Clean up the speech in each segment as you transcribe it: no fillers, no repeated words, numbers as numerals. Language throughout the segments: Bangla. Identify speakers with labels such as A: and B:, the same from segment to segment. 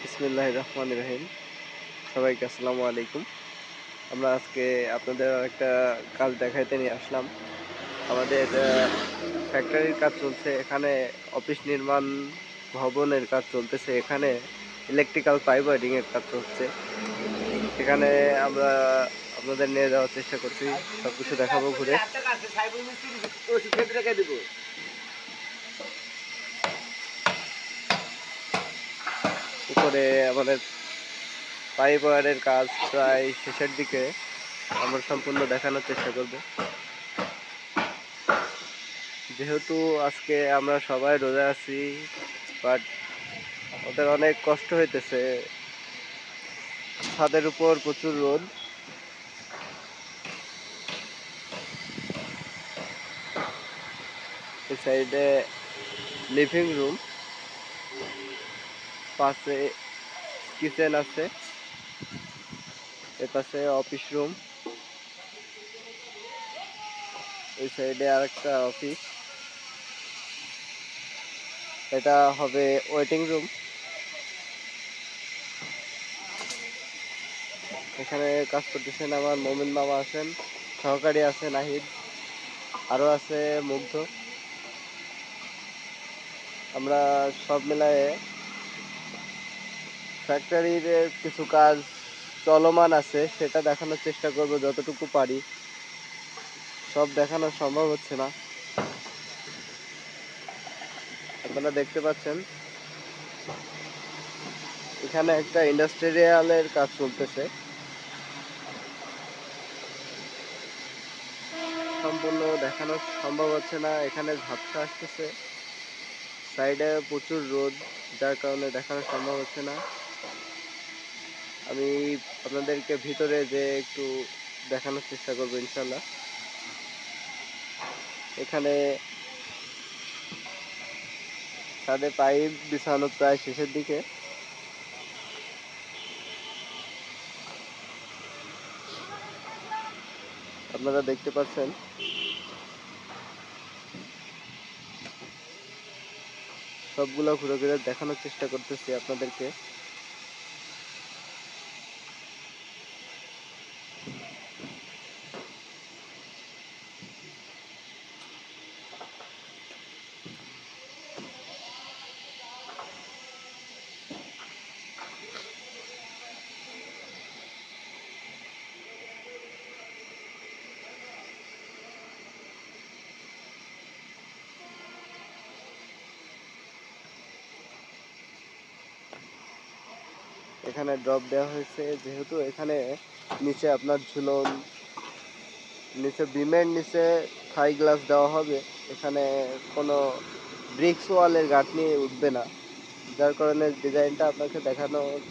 A: বিসমিল্লাহির রহমানির রহিম। সবাইকে আসসালামু আলাইকুম। আমরা আজকে আপনাদের একটা কাজ দেখাইতে নিয়ে আসলাম। আমাদের ফ্যাক্টরির কাজ চলছে, এখানে অফিস নির্মাণ ভবনের কাজ চলতেছে, এখানে ইলেকট্রিক্যাল পাইপ ওয়ারিংয়ের কাজ চলছে। এখানে আমরা আপনাদের নিয়ে যাওয়ার চেষ্টা করছি, সব কিছু দেখাবো ঘুরে। উপরে আমাদের পাইপ ওয়ারের কাজ প্রায় শেষের দিকে, আমরা সম্পূর্ণ দেখানোর চেষ্টা করব। যেহেতু আজকে আমরা সবাই রোজা আছি, বাট ওদের অনেক কষ্ট হইতেছে। ছাদের উপর প্রচুর রোদ। এই সাইডে লিভিং রুম, পাশে কিচেন আছে, এ পাশে অফিস রুম, এই সাইডে আরেকটা অফিস। এটা হবে ওয়েটিং রুম। এখানে কাজ করতেছেন আমার মমিন মামা আছেন, সহকারী আছে নাহিদ, আরও আছে মুগ্ধ। আমরা সব মিলায়ে ফ্যাক্টরির কিছু কাজ চলমান আছে, সেটা দেখানোর চেষ্টা করব যতটুকু পারি। সব দেখানো সম্ভব হচ্ছে না। আপনারা দেখতে পাচ্ছেন এখানে একটা ইন্ডাস্ট্রিয়ালের কাজ চলতেছে, সম্পূর্ণ দেখানো সম্ভব হচ্ছে না। এখানে ঝাপসা আসতেছে, সাইডে প্রচুর রোদ, যার কারণে দেখানো সম্ভব হচ্ছে না। আমি আপনাদেরকে ভিতরে যে একটু দেখানোর চেষ্টা করবো ইনশাল্লাহ। এখানে ছাদে পাইপ বিছানো প্রায় শেষের দিকে। আপনারা দেখতে পাচ্ছেন সবগুলো ঘুরে ঘুরে দেখানোর চেষ্টা করতেছি আপনাদেরকে। এখানে ড্রপ দেওয়া হয়েছে, যেহেতু এখানে নিচে আপনার ঝুলন, নিচে বিমের নিচে থাই গ্লাস দেওয়া হবে, এখানে কোনো ব্রিক্স ওয়ালের গাঁথনি উঠবে না, যার কারণে ডিজাইনটা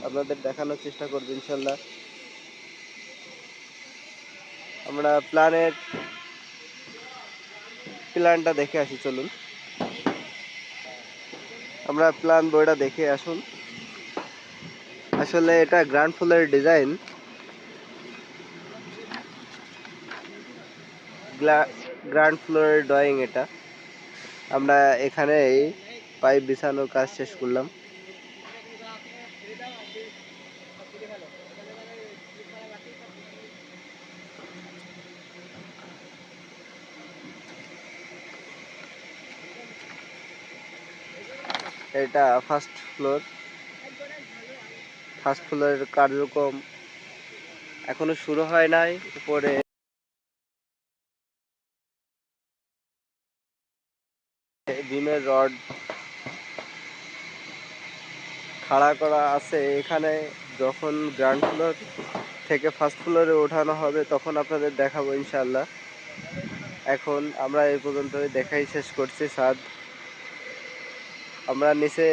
A: আপনাদের দেখানোর চেষ্টা করবো ইনশাল্লাহ। আমরা প্ল্যানটা দেখে আসি, চলুন আমরা প্ল্যান বইটা দেখে আসুন। আসলে এটা গ্রাউন্ড ফ্লোরের ডিজাইন, গ্রাউন্ড ফ্লোরের ড্রয়িং এটা। আমরা এখানেই পাইপ বিছানোর কাজ শেষ করলাম। এটা ফার্স্ট ফ্লোরের কার্যক্রম এখনো শুরু হয় নাই। উপরে বিমের রড খাড়া করা আছে। এখানে যখন গ্রাউন্ড ফ্লোর থেকে ফার্স্ট ফ্লোরে ওঠানো হবে তখন আপনাদের দেখাবো ইনশাল্লাহ। এখন আমরা এই পর্যন্তই দেখাই শেষ করছি ছাদ। আমরা নিচে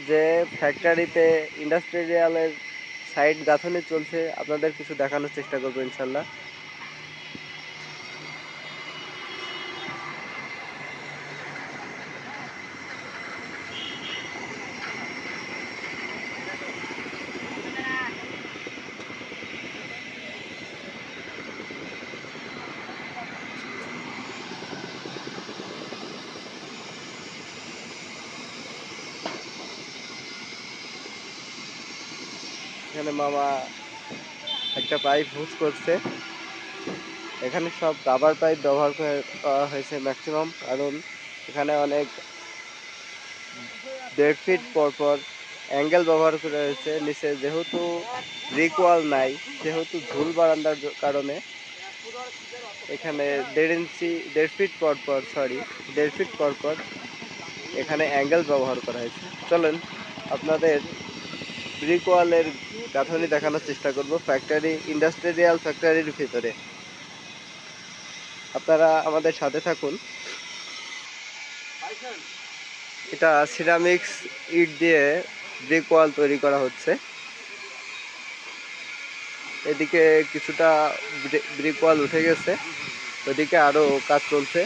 A: যে ফ্যাক্টরিতে ইন্ডাস্ট্রিয়ালের সাইড গাঁথনি চলছে আপনাদের কিছু দেখানোর চেষ্টা করবো ইনশাল্লাহ। এখানে মামা একটা পাইপ হুজ করছে। এখানে সব রাবার পাইপ ব্যবহার করা হয়েছে ম্যাক্সিমাম, কারণ এখানে অনেক 1.5 ফিট পর পর অ্যাঙ্গেল ব্যবহার করা হয়েছে নিচে, যেহেতু ব্রিক ওয়াল নাই, যেহেতু ঝুল বারান্দার কারণে এখানে 1.5 ফিট পর পর এখানে অ্যাঙ্গেল ব্যবহার করা হয়েছে। চলেন আপনাদের ব্রিক ওয়ালের গাঁথনি দেখানোর চেষ্টা করব ইন্ডাস্ট্রিয়াল ফ্যাক্টরির ভিতরে। আপনারা আমাদের সাথে থাকুন। এটা সিরামিক্স ইট দিয়ে ব্রিক ওয়াল তৈরি করা হচ্ছে। এদিকে কিছুটা ব্রিক ওয়াল উঠে গেছে, ওদিকে আরো কাজ চলছে।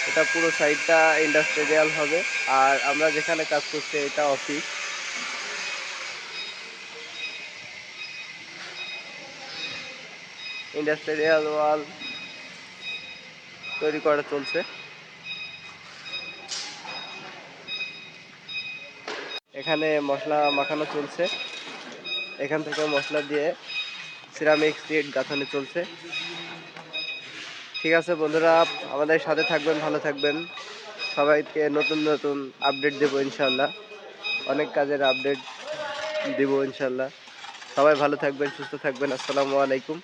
A: এটা পুরো সাইডটা ইন্ডাস্ট্রিয়াল হবে, আর আমরা যেখানে কাজ করছি এটা অফিস। ইন্ডাস্ট্রিয়াল ওয়াল তৈরি করা চলছে। এখানে মশলা মাখানো চলছে, এখান থেকে মশলা দিয়ে সিরামিক্স ইট গাঁথনি চলছে। ঠিক আছে বন্ধুরা, আমাদের সাথে থাকবেন, ভালো থাকবেন। সবাইকে নতুন নতুন আপডেট দেবো ইনশাল্লাহ, অনেক কাজের আপডেট দেবো ইনশাল্লাহ। সবাই ভালো থাকবেন, সুস্থ থাকবেন। আসসালামু আলাইকুম।